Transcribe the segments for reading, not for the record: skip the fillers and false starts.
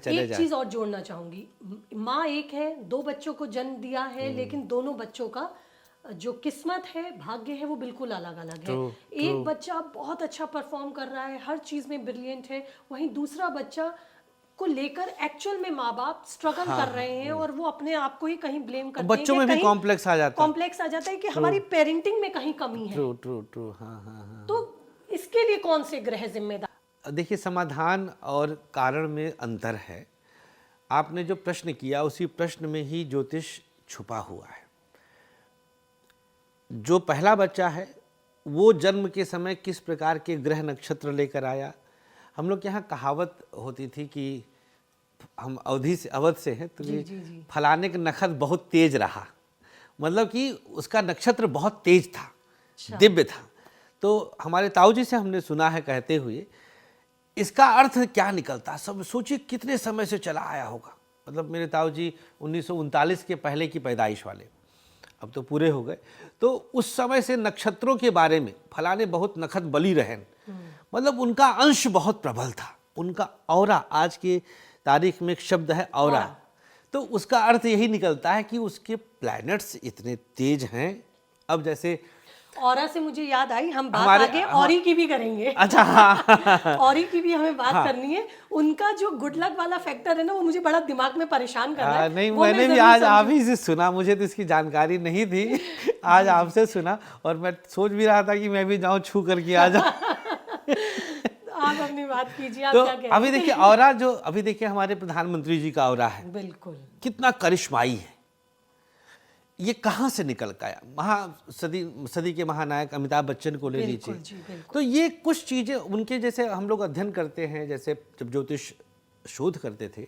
एक चीज और जोड़ना चाहूंगी, माँ एक है, दो बच्चों को जन्म दिया है, लेकिन दोनों बच्चों का जो किस्मत है, भाग्य है, वो बिल्कुल अलग अलग है। एक बच्चा बहुत अच्छा परफॉर्म कर रहा है, हर चीज में ब्रिलियंट है, वहीं दूसरा बच्चा को लेकर एक्चुअल में माँ बाप स्ट्रगल कर रहे हैं और वो अपने आप को ही कहीं ब्लेम करते हैं, बच्चों में भी कॉम्प्लेक्स आ जाता है, कॉम्प्लेक्स आ जाता है कि हमारी पेरेंटिंग में कहीं कमी है। ट्रू ट्रू ट्रू, हाँ हाँ हाँ। तो इसके लिए कौन से ग्रह जिम्मेदार? देखिए, समाधान और कारण में अंतर है। आपने जो प्रश्न किया उसी प्रश्न में ही ज्योतिष छुपा हुआ है। जो पहला बच्चा है वो जन्म के समय किस प्रकार के ग्रह नक्षत्र लेकर आया। हम लोग के यहाँ कहावत होती थी कि हम अवध से हैं, तो ये फलाने का नखत बहुत तेज रहा, मतलब कि उसका नक्षत्र बहुत तेज था, दिव्य था। तो हमारे ताऊ जी से हमने सुना है कहते हुए, इसका अर्थ क्या निकलता, सब सोचिए कितने समय से चला आया होगा। मतलब मेरे ताऊ जी 1939 के पहले की पैदाइश वाले, अब तो पूरे हो गए। तो उस समय से नक्षत्रों के बारे में फलाने बहुत नखत बली रहन, मतलब उनका अंश बहुत प्रबल था, उनका औरा, आज के तारीख में एक शब्द है औरा, तो उसका अर्थ यही निकलता है कि उसके प्लैनेट्स इतने तेज हैं। अब जैसे औरा से मुझे याद आई, हम बात आगे औरी की भी करेंगे। अच्छा, हाँ, औरी की भी हमें बात करनी है। उनका जो गुड लक वाला फैक्टर है ना, वो मुझे बड़ा दिमाग में परेशान कर रहा है। नहीं, मैंने भी आज आप ही से सुना, मुझे तो इसकी जानकारी नहीं थी, आज आपसे सुना और मैं सोच भी रहा था कि मैं भी जाऊं छू करके आ जाऊं। आप अपनी बात कीजिए, आप तो क्या कह रहे हैं? अभी देखिए औरा, जो अभी देखिए हमारे प्रधानमंत्री जी का औरा है, बिल्कुल कितना करिश्माई है। ये कहाँ से निकल के आया? सदी के महानायक अमिताभ बच्चन को ले लीजिए। तो ये कुछ चीज़ें उनके, जैसे हम लोग अध्ययन करते हैं, जैसे जब ज्योतिष शोध करते थे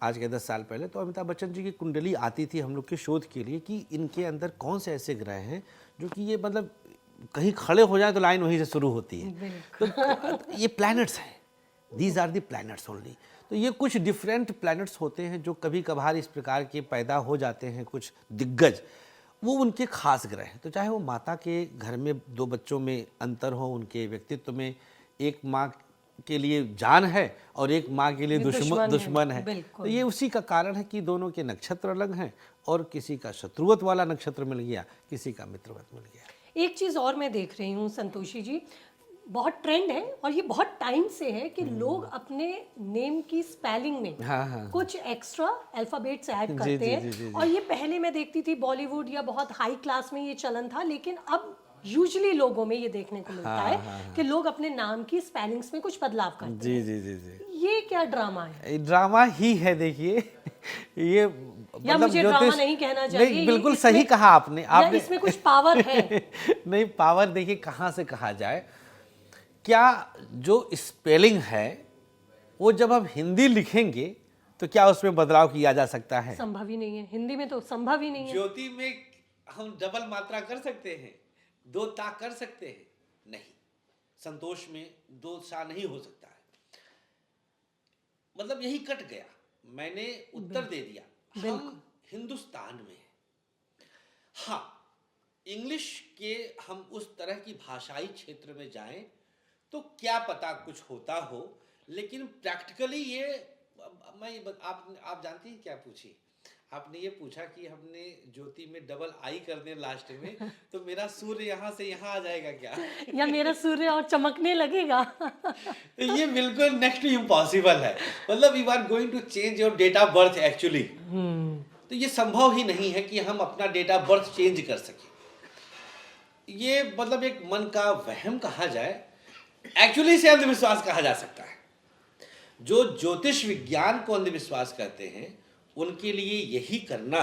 आज के 10 साल पहले, तो अमिताभ बच्चन जी की कुंडली आती थी हम लोग के शोध के लिए कि इनके अंदर कौन से ऐसे ग्रह हैं जो कि ये मतलब कहीं खड़े हो जाए तो लाइन वहीं से शुरू होती है। तो ये प्लैनेट्स हैं, these are the planets only. तो ये कुछ डिफरेंट प्लैनेट्स होते हैं जो कभी कभार इस प्रकार के पैदा हो जाते हैं, कुछ दिग्गज, वो उनके खास ग्रह हैं। तो चाहे वो माता के घर में दो बच्चों में अंतर हो, उनके व्यक्तित्व में, एक माँ के लिए जान है और एक माँ के लिए दुश्मन है। तो ये उसी का कारण है कि दोनों के नक्षत्र अलग हैं और किसी का शत्रुवत वाला नक्षत्र मिल गया, किसी का मित्रवत मिल गया। एक चीज़ और मैं देख रही हूँ संतोषी जी, बहुत ट्रेंड है और ये बहुत टाइम से है कि लोग अपने नेम की स्पेलिंग में कुछ एक्स्ट्रा अल्फाबेट्स ऐड करते हैं। और ये पहले मैं देखती थी बॉलीवुड या बहुत हाई क्लास में ये चलन था, लेकिन अब यूजुअली लोगों में ये देखने को मिलता है कि लोग अपने नाम की स्पेलिंग्स में कुछ बदलाव करते हैं। जी। ये क्या ड्रामा है? ड्रामा ही है। देखिए, ये या मतलब मुझे ड्रामा नहीं कहना चाहिए। नहीं, बिल्कुल सही कहा आपने। इसमें कुछ पावर है? नहीं, पावर देखिए कहाँ से कहा जाए। क्या जो स्पेलिंग है वो जब हम हिंदी लिखेंगे तो क्या उसमें बदलाव किया जा सकता है? संभव ही नहीं है, हिंदी में तो संभव ही नहीं है। ज्योति में हम डबल मात्रा कर सकते हैं, दो ता कर सकते हैं? नहीं। संतोष में दो सा नहीं हो सकता है। मतलब यही कट गया, मैंने उत्तर दे दिया। हम हिंदुस्तान में हैं। हाँ, इंग्लिश के हम उस तरह की भाषाई क्षेत्र में जाएं तो क्या पता कुछ होता हो, लेकिन प्रैक्टिकली ये आप जानती हैं क्या पूछी? आपने ये पूछा कि हमने ज्योति में डबल आई कर दें लास्ट में, तो मेरा सूर्य यहाँ से यहाँ आ जाएगा क्या? या मेरा सूर्य और चमकने लगेगा? तो ये बिल्कुल नेक्स्ट टू इम्पॉसिबल है। मतलब you are going to change your date of birth actually. तो ये संभव ही नहीं है कि हम अपना डेट ऑफ बर्थ चेंज कर सकें। ये मतलब एक मन का वहम कहा जाए, एक्चुअली से अंधविश्वास कहा जा सकता है। जो ज्योतिष विज्ञान को अंधविश्वास कहते हैं उनके लिए यही करना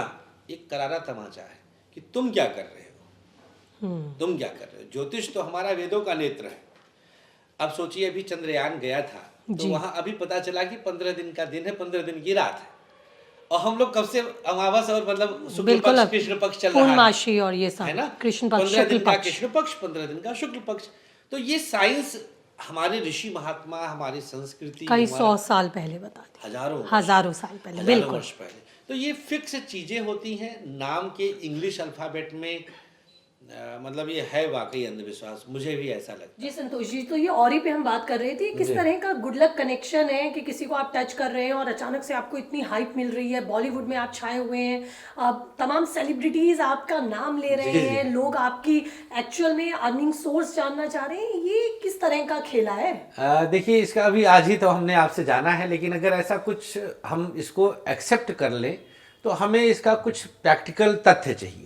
एक करारा तमाचा है कि तुम क्या कर रहे हो, तुम क्या कर रहे हो। ज्योतिष तो हमारा वेदों का नेत्र है। अब सोचिए, अभी चंद्रयान गया था तो वहां अभी पता चला कि 15 दिन का दिन है, 15 दिन की रात है, और हम लोग कब से अमावस और मतलब शुक्ल पक्ष कृष्ण पक्ष चल रहा है, और ये सब है ना, कृष्ण पक्ष 15 दिन का कृष्ण पक्ष, 15 दिन का शुक्ल पक्ष। तो ये साइंस हमारे ऋषि महात्मा, हमारी संस्कृति कई 100 साल पहले बता दी, हजारों साल पहले, बिल्कुल वर्ष पहले। तो ये फिक्स चीजें होती हैं। नाम के इंग्लिश अल्फाबेट में मतलब ये है वाकई अंधविश्वास, मुझे भी ऐसा लगता है। जी संतोष जी, तो ये ऑरी पे हम बात कर रहे थे, किस तरह का गुड लक कनेक्शन है कि किसी को आप टच कर रहे हैं और अचानक से आपको इतनी हाइप मिल रही है, बॉलीवुड में आप छाए हुए हैं, तमाम सेलिब्रिटीज आपका नाम ले रहे हैं, लोग आपकी एक्चुअल में अर्निंग सोर्स जानना चाह रहे हैं, ये किस तरह का खेला है? देखिए, इसका अभी आज ही तो हमने आपसे जाना है, लेकिन अगर ऐसा कुछ हम इसको एक्सेप्ट कर लें तो हमें इसका कुछ प्रैक्टिकल तथ्य चाहिए।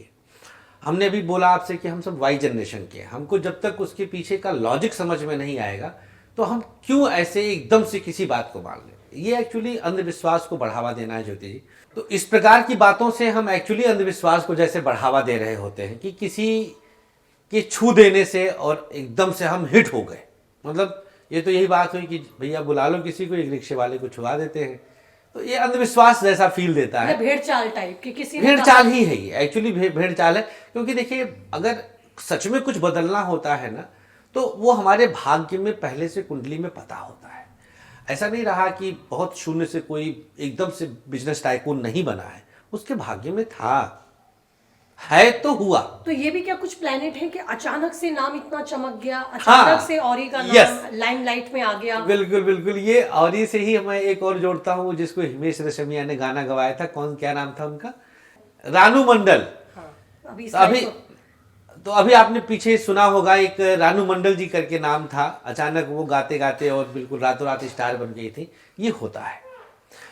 हमने अभी बोला आपसे कि हम सब वाई जनरेशन के हैं, हमको जब तक उसके पीछे का लॉजिक समझ में नहीं आएगा तो हम क्यों ऐसे एकदम से किसी बात को मान लें। ये एक्चुअली अंधविश्वास को बढ़ावा देना है ज्योति जी। तो इस प्रकार की बातों से हम एक्चुअली अंधविश्वास को जैसे बढ़ावा दे रहे होते हैं कि किसी के छू देने से और एकदम से हम हिट हो गए। मतलब ये तो यही बात हुई कि भैया बुला लो किसी को, एक रिक्शे वाले को छुआ देते हैं, तो ये अंधविश्वास जैसा फील देता है। भेड़ चाल टाइप की, किसी भेड़ चाल ही है ये, एक्चुअली भेड़ चाल है। क्योंकि देखिए, अगर सच में कुछ बदलना होता है ना तो वो हमारे भाग्य में पहले से कुंडली में पता होता है। ऐसा नहीं रहा कि बहुत शून्य से कोई एकदम से बिजनेस टाइकून नहीं बना है, उसके भाग्य में था, है तो हुआ। तो ये भी क्या कुछ प्लेनेट है कि अचानक से नाम इतना चमक गया, अचानक से औरी का नाम लाइमलाइट में आ गया? बिल्कुल बिल्कुल, ये औरी से ही मैं एक और जोड़ता हूँ जिसको हिमेश रेशमिया ने गाना गवाया था, कौन, क्या नाम था उनका, रानू मंडल। तो अभी आपने पीछे सुना होगा, एक रानू मंडल जी करके नाम था, अचानक वो गाते गाते और बिल्कुल रातों रात स्टार बन गई थी। ये होता है।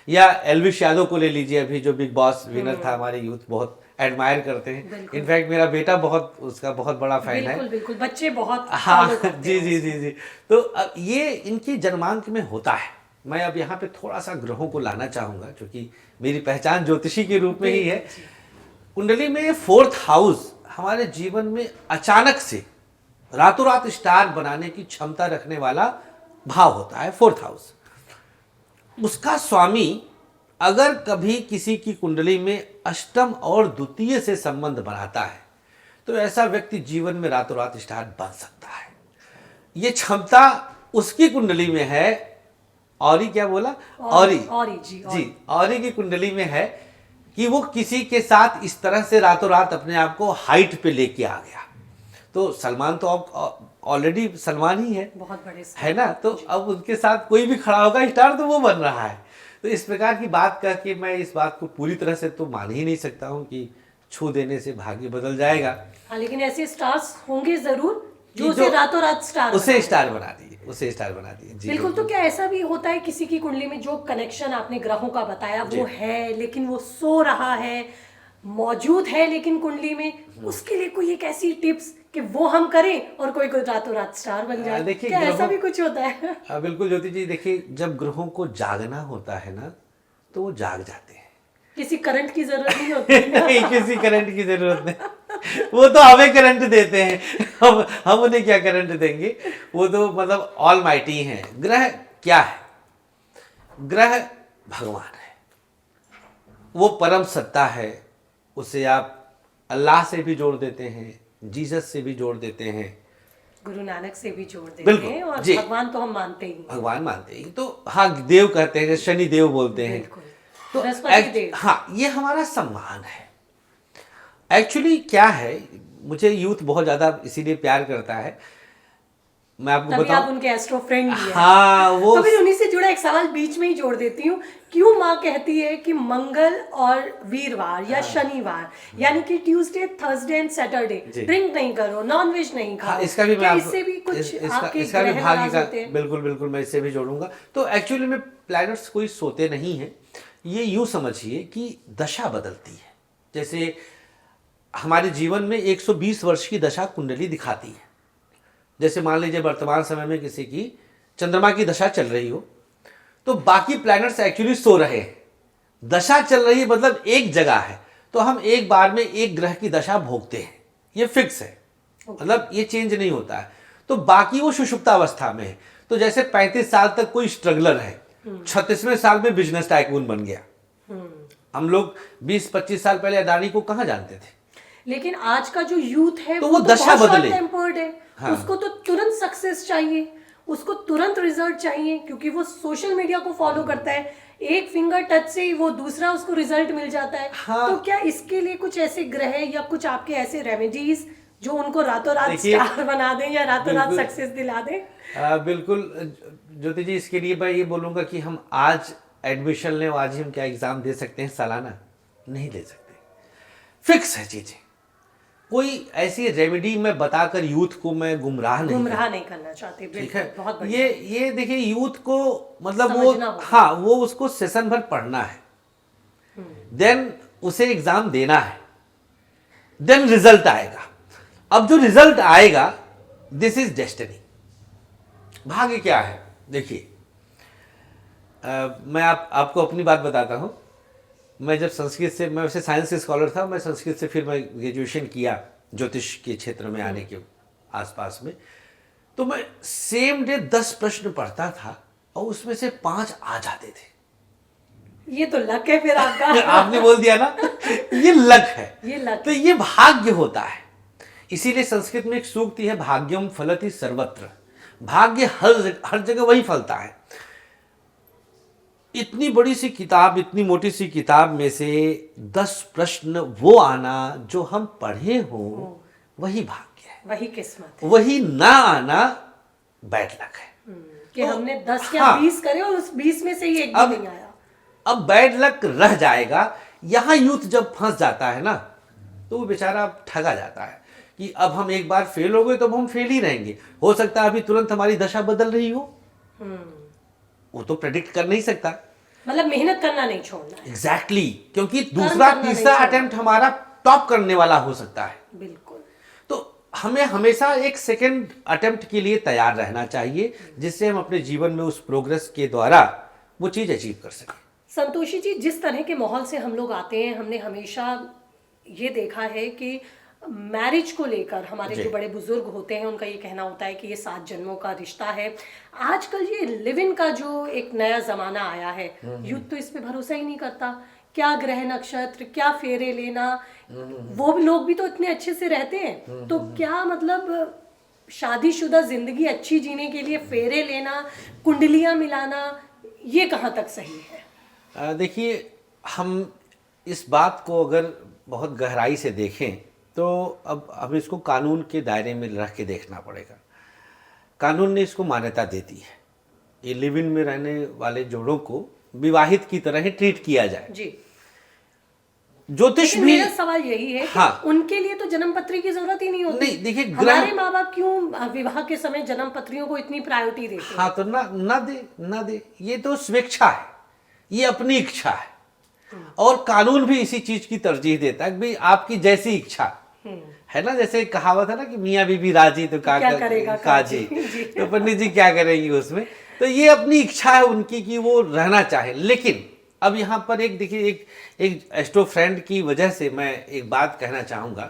या एल्विश यादव को ले लीजिए, अभी जो बिग बॉस विनर था, हमारे यूथ बहुत एडमायर करते हैं। इनफैक्ट मेरा बेटा उसका बहुत बड़ा फैन है। बिल्कुल, बच्चे बहुत। हाँ जी जी जी जी। तो ये इनकी जन्मांक में होता है। मैं अब यहाँ पे थोड़ा सा ग्रहों को लाना चाहूंगा, क्योंकि मेरी पहचान ज्योतिषी के रूप में ही है। कुंडली में 4th हाउस हमारे जीवन में अचानक से रातों रात स्टार बनाने की क्षमता रखने वाला भाव होता है, 4th हाउस। उसका स्वामी अगर कभी किसी की कुंडली में अष्टम और द्वितीय से संबंध बनाता है तो ऐसा व्यक्ति जीवन में रातों रात स्टार बन सकता है। ये क्षमता उसकी कुंडली में है। औरी क्या बोला? औरी जी, औरी की कुंडली में है कि वो किसी के साथ इस तरह से रातों रात अपने आप को हाइट पे लेके आ गया। तो सलमान तो अब ऑलरेडी सलमान ही है, बहुत बड़े है ना, तो अब उनके साथ कोई भी खड़ा होगा स्टार तो वो बन रहा है। तो इस प्रकार की बात करके मैं इस बात को पूरी तरह से तो मान ही नहीं सकता हूँ कि छू देने से भाग्य बदल जाएगा। हाँ, लेकिन ऐसे स्टार्स होंगे जरूर जो उसे रातों रात स्टार उसे स्टार बना दिए। बिल्कुल। तो क्या ऐसा भी होता है किसी की कुंडली में, जो कनेक्शन आपने ग्रहों का बताया वो है लेकिन वो सो रहा है, मौजूद है लेकिन कुंडली में, उसके लिए कोई एक ऐसी टिप्स कि वो हम करें और कोई रातों रात स्टार बन जाए? देखिए, क्या ऐसा भी कुछ होता है? बिल्कुल ज्योति जी, देखिए, जब ग्रहों को जागना होता है ना तो वो जाग जाते हैं। किसी करंट की जरूरत नहीं होती। नहीं, किसी करंट की जरूरत नहीं। वो तो हमें करंट देते हैं, हम उन्हें क्या करंट देंगे। वो तो मतलब ऑल माइटी हैं। ग्रह क्या है? ग्रह भगवान है, वो परम सत्ता है। उसे आप अल्लाह से भी जोड़ देते हैं, जीसस से भी जोड़ देते हैं, गुरु नानक से भी जोड़ देते हैं, और भगवान तो हम मानते ही, भगवान मानते ही। तो हाँ, देव कहते हैं, शनि देव बोलते हैं। तो हाँ, ये हमारा सम्मान है। एक्चुअली क्या है, मुझे यूथ बहुत ज्यादा इसीलिए प्यार करता है, मैं आपको बताऊं, आप उनके एस्ट्रो फ्रेंड भी हैं। हाँ, वो तो फिर उन्हीं से जुड़ा एक सवाल बीच में ही जोड़ देती हूँ। क्यों माँ कहती है कि मंगल और वीरवार या शनिवार, यानी कि Tuesday, Thursday and Saturday drink नहीं करो, नॉनवेज नहीं खाओ? इसका भी मैं इससे भी कुछ इसका भी भाग्य का बिल्कुल मैं इससे भी जोड़ूंगा। तो एक्चुअली में प्लैनेट्स कोई सोते नहीं है। ये यूं समझिए कि दशा बदलती है। जैसे हमारे जीवन में 120 वर्ष की दशा कुंडली दिखाती है। जैसे मान लीजिए वर्तमान समय में किसी की चंद्रमा की दशा चल रही हो तो बाकी प्लैनेट्स एक्चुअली सो रहे हैं। दशा चल रही है मतलब एक जगह है, तो हम एक बार में एक ग्रह की दशा भोगते हैं, ये फिक्स है, मतलब ये चेंज नहीं होता है। तो बाकी वो सुषुप्तावस्था में है। तो जैसे 35 साल तक कोई स्ट्रगलर है, 36वें साल में बिजनेस टाइकून बन गया। हम लोग 20-25 साल पहले अदानी को कहाँ जानते थे, लेकिन आज का जो यूथ है तो वो दशा बदले, टेम्पर्ड है। हाँ। उसको तो तुरंत सक्सेस चाहिए, उसको तुरंत रिजल्ट चाहिए, क्योंकि वो सोशल मीडिया को फॉलो करता है, एक फिंगर टच से ही वो दूसरा उसको रिजल्ट मिल जाता है। हाँ। तो क्या इसके लिए कुछ ऐसे ग्रह या कुछ आपके ऐसे रेमेडीज जो उनको रातों रात स्टार बना दें या रातों रात सक्सेस दिला दें? बिल्कुल ज्योति जी, इसके लिए मैं ये बोलूँगा कि हम आज एडमिशन लें, आज ही हम क्या एग्ज़ाम दे सकते हैं सालाना? नहीं दे सकते, फिक्स है चीज़ें। कोई ऐसी रेमेडी मैं बताकर यूथ को मैं गुमराह नहीं करना चाहते। ठीक है, बहुत ये देखिए यूथ को मतलब वो, हाँ, वो उसको सेशन भर पढ़ना है, देन उसे एग्जाम देना है, देन रिजल्ट आएगा। अब जो रिजल्ट आएगा, दिस इज डेस्टिनी। भाग्य क्या है? देखिए, मैं आपको अपनी बात बताता हूँ। मैं जब संस्कृत से, मैं वैसे साइंस के स्कॉलर था, मैं संस्कृत से फिर मैं ग्रेजुएशन किया ज्योतिष के क्षेत्र में आने के आसपास में, तो मैं सेम डे 10 प्रश्न पढ़ता था और उसमें से 5 आ जाते थे। ये तो लक है फिर आपका। आपने बोल दिया ना, ये लक है, ये लक। तो ये भाग्य होता है। इसीलिए संस्कृत में एक सूक्ति है, भाग्यम फलति सर्वत्र। भाग्य हर जगह वही फलता है। इतनी बड़ी सी किताब, इतनी मोटी सी किताब में से 10 प्रश्न वो आना जो हम पढ़े हो, वही भाग्य है, वही किस्मत है। वही ना आना बैड लक है कि तो हमने 10 या 20 करे और उस 20 में से ही एक भी नहीं आया। अब बैड लक रह जाएगा। यहाँ यूथ जब फंस जाता है ना, तो वो बेचारा ठगा जाता है कि अब हम एक बार फेल हो गए तो अब हम फेल ही रहेंगे। हो सकता है अभी तुरंत हमारी दशा बदल रही हो, वो तो प्रेडिक्ट कर नहीं सकता। मतलब मेहनत करना नहीं छोड़ना। एग्जैक्टली, क्योंकि दूसरा तीसरा अटेम्प्ट हमारा टॉप करने वाला हो सकता है। बिल्कुल। तो हमें हमेशा एक सेकंड अटेम्प्ट के लिए तैयार रहना चाहिए, जिससे हम अपने जीवन में उस प्रोग्रेस के द्वारा वो चीज अचीव कर सकें। संतोषी जी, जिस तरह के माहौल से हम लोग आते हैं, हमने हमेशा ये देखा है कि मैरिज को लेकर हमारे जो बड़े बुजुर्ग होते हैं उनका ये कहना होता है कि ये 7 जन्मों का रिश्ता है। आजकल ये लिव इन का जो एक नया जमाना आया है, यूथ तो इस पे भरोसा ही नहीं करता। क्या ग्रह नक्षत्र, क्या फेरे लेना, वो लोग भी तो इतने अच्छे से रहते हैं। तो क्या मतलब शादीशुदा जिंदगी अच्छी जीने के लिए फेरे लेना, कुंडलियां मिलाना, ये कहाँ तक सही है? देखिए, हम इस बात को अगर बहुत गहराई से देखें तो अब हमें इसको कानून के दायरे में रख के देखना पड़ेगा। कानून ने इसको मान्यता दे दी है, ये लिव इन में रहने वाले जोड़ों को विवाहित की तरह ही ट्रीट किया जाए जी। ज्योतिष भी, मेरा सवाल यही है हाँ, कि उनके लिए तो जन्म पत्री की जरूरत ही नहीं होती। नहीं, देखिए, हमारे माँ बाप क्यों विवाह के समय जन्म पत्रियों को इतनी प्रायोरिटी देते हैं? हाँ, तो ना दे, ये तो स्वेच्छा है, ये अपनी इच्छा है। और कानून भी इसी चीज की तरजीह देता है कि भाई आपकी जैसी इच्छा है ना। जैसे कहावत है ना कि मियाँ बीबी राजी तो क्या करेगा काजी। तो पंडित जी क्या करेंगे उसमें? तो ये अपनी इच्छा है उनकी कि वो रहना चाहे। लेकिन अब यहाँ पर एक देखिए, एक एस्ट्रो फ्रेंड की वजह से मैं एक बात कहना चाहूँगा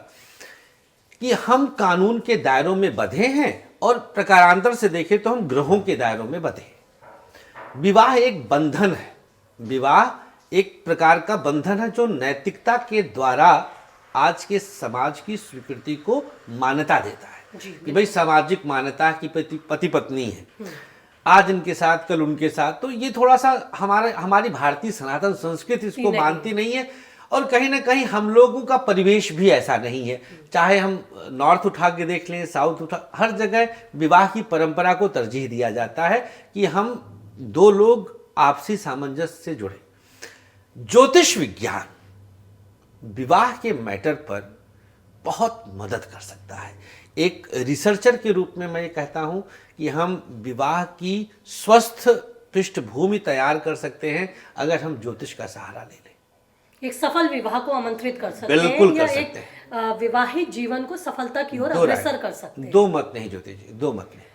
कि हम कानून के दायरों में बंधे हैं और प्रकारांतर से देखें तो हम ग्रहों के दायरों में बंधे हैं। विवाह एक बंधन है, विवाह एक प्रकार का बंधन है जो नैतिकता के द्वारा आज के समाज की स्वीकृति को मान्यता देता है कि भाई सामाजिक मान्यता की पति पत्नी है, आज इनके साथ कल उनके साथ। तो ये थोड़ा सा हमारी भारतीय सनातन संस्कृति इसको मानती नहीं है। और कहीं ना कहीं हम लोगों का परिवेश भी ऐसा नहीं है। चाहे हम नॉर्थ उठा के देख लें, साउथ उठा, हर जगह विवाह की परंपरा को तरजीह दिया जाता है कि हम 2 लोग आपसी सामंजस्य से जुड़े। ज्योतिष विज्ञान विवाह के मैटर पर बहुत मदद कर सकता है। एक रिसर्चर के रूप में मैं ये कहता हूं कि हम विवाह की स्वस्थ पृष्ठभूमि तैयार कर सकते हैं अगर हम ज्योतिष का सहारा ले लें। एक सफल विवाह को आमंत्रित कर सकते हैं, बिल्कुल या कर सकते हैं। विवाहित जीवन को सफलता की ओर अग्रसर कर सकते हैं। 2 मत नहीं ज्योतिष जी, 2 मत नहीं।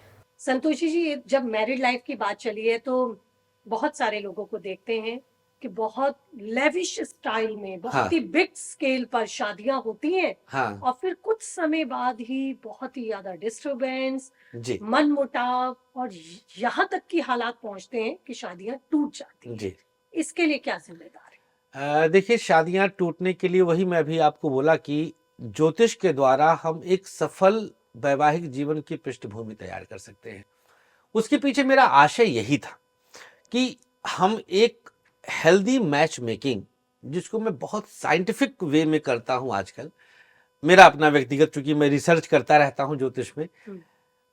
संतोषी जी, जब मैरिड लाइफ की बात चली है तो बहुत सारे लोगों को देखते हैं कि बहुत लेविश स्टाइल में, बहुत ही बिग स्केल पर शादियां होती हैं। हाँ। और फिर कुछ समय बाद ही बहुत ही ज्यादा डिस्टरबेंस, मनमुटाव और यहाँ तक की हालात पहुंचते हैं कि शादियां टूट जाती हैं। इसके लिए क्या जिम्मेदार है? देखिए, शादियां टूटने के लिए वही मैं अभी आपको बोला कि ज्योतिष के द्वारा हम एक सफल वैवाहिक जीवन की पृष्ठभूमि तैयार कर सकते हैं। उसके पीछे मेरा आशय यही था कि हम एक हेल्दी मैच मेकिंग, जिसको मैं बहुत साइंटिफिक वे में करता हूं आजकल, मेरा अपना व्यक्तिगत, चूंकि मैं रिसर्च करता रहता हूँ ज्योतिष में,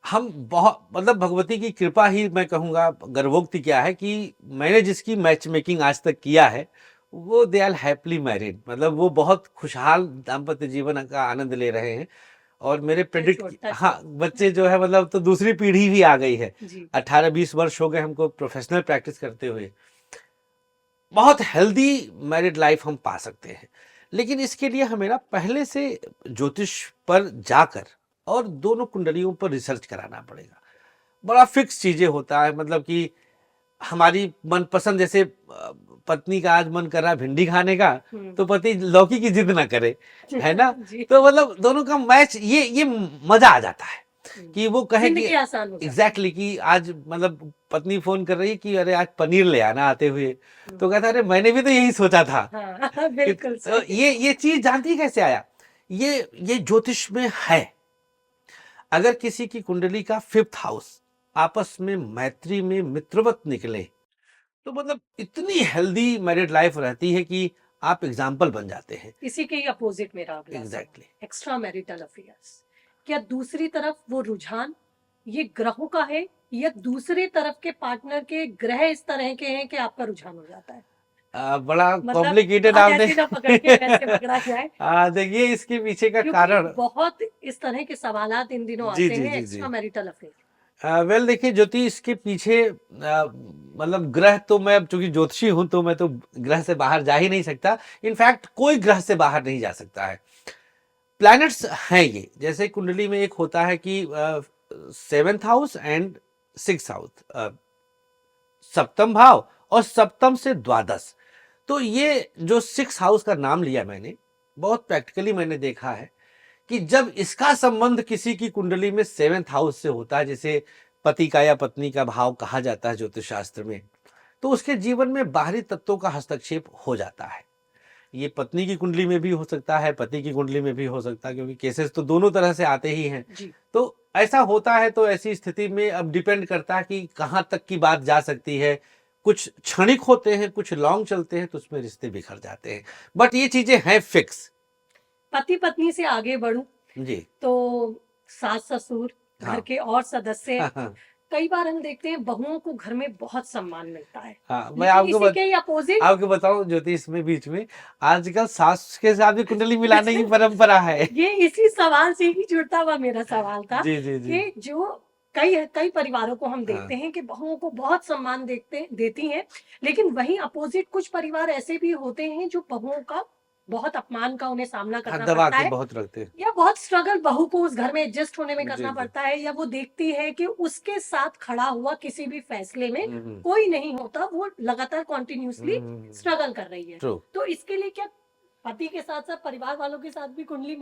हम बहुत मतलब भगवती की कृपा ही मैं कहूँगा, गर्वोक्ति क्या है कि मैंने जिसकी मैच मेकिंग आज तक किया है वो दे आर हैप्पीली मैरिड, मतलब वो बहुत खुशहाल दाम्पत्य जीवन का आनंद ले रहे हैं। और मेरे प्रेडिक्ट, हाँ, बच्चे जो है मतलब तो दूसरी पीढ़ी भी आ गई है, 18-20 वर्ष हो गए हमको प्रोफेशनल प्रैक्टिस करते हुए। बहुत हेल्दी मैरिड लाइफ हम पा सकते हैं, लेकिन इसके लिए हमें ना पहले से ज्योतिष पर जाकर और दोनों कुंडलियों पर रिसर्च कराना पड़ेगा। बड़ा फिक्स चीजें होता है, मतलब कि हमारी मनपसंद, जैसे पत्नी का आज मन कर रहा है भिंडी खाने का, तो पति लौकी की जिद ना करे, है ना। तो मतलब दोनों का मैच, ये मजा आ जाता है कि वो कहे कि एग्जैक्टली कि आज मतलब पत्नी फोन कर रही है कि अरे आज पनीर ले आना आते हुए, तो कहता अरे मैंने भी तो यही सोचा था। हाँ, बिल्कुल तो ये चीज जानती कैसे आया, ये ज्योतिष में है। अगर किसी की कुंडली का 5th हाउस आपस में मैत्री में मित्रवत निकले तो मतलब इतनी हेल्दी मैरिड लाइफ रहती है कि आप एग्जाम्पल बन जाते हैं। इसी के ही अपोजिट मेरा अगला एग्जैक्टली एक्स्ट्रा मैरिटल अफेयर्स, क्या दूसरी तरफ वो रुझान ये ग्रहों का है या दूसरे तरफ के पार्टनर के ग्रह इस तरह के हैं कि आपका रुझान हो जाता है? बड़ा कॉम्प्लिकेटेड आपने देखिए इसके पीछे का कारण, बहुत इस तरह के सवाल इन दिनों आते हैं एक्स्ट्रा मैरिटल अफेयर। वेल देखिए ज्योतिष के पीछे मतलब ग्रह, तो मैं चूंकि ज्योतिषी हूं तो मैं तो ग्रह से बाहर जा ही नहीं सकता। इनफैक्ट कोई ग्रह से बाहर नहीं जा सकता है, प्लैनेट्स हैं ये। जैसे कुंडली में एक होता है कि 7th house and 6th house, सप्तम भाव और सप्तम से द्वादश। तो ये जो 6th हाउस का नाम लिया मैंने, बहुत प्रैक्टिकली मैंने देखा है कि जब इसका संबंध किसी की कुंडली में 7th हाउस से होता है, जिसे पति का या पत्नी का भाव कहा जाता है ज्योतिष शास्त्र में, तो उसके जीवन में बाहरी तत्वों का हस्तक्षेप हो जाता है। ये पत्नी की कुंडली में भी हो सकता है, पति की कुंडली में भी हो सकता है, क्योंकि केसेस तो दोनों तरह से आते ही हैं। तो ऐसा होता है। तो ऐसी स्थिति में अब डिपेंड करता है कि कहाँ तक की बात जा सकती है। कुछ क्षणिक होते हैं, कुछ लॉन्ग चलते हैं, तो उसमें रिश्ते बिखर जाते हैं। बट ये चीजें हैं फिक्स। पति पत्नी से आगे बढ़ूं जी, तो सास ससुर, घर के और सदस्य, कई बार हम देखते हैं बहुओं को घर में बहुत सम्मान मिलता है। मैं आपको बताऊं ज्योतिष में बीच में आजकल सास के साथ भी कुंडली मिलाने की परंपरा है। ये इसी सवाल से ही जुड़ता हुआ मेरा सवाल था। जी, जी, जी। कि जो कई परिवारों को हम देखते हैं कि बहुओं को बहुत सम्मान देती हैं, लेकिन वहीं अपोजिट कुछ परिवार ऐसे भी होते हैं जो बहुओं का बहुत अपमान का उन्हें सामना करना पड़ता है, बहुत रखते हैं, या बहुत स्ट्रगल बहू को उस घर में एडजस्ट होने में करना पड़ता है, या वो देखती है कि उसके साथ खड़ा हुआ किसी भी फैसले में कोई नहीं होता, वो लगातार कॉन्टिन्यूसली स्ट्रगल कर रही है। तो इसके लिए क्या पति के साथ साथ परिवार वालों के साथ भी कुंडली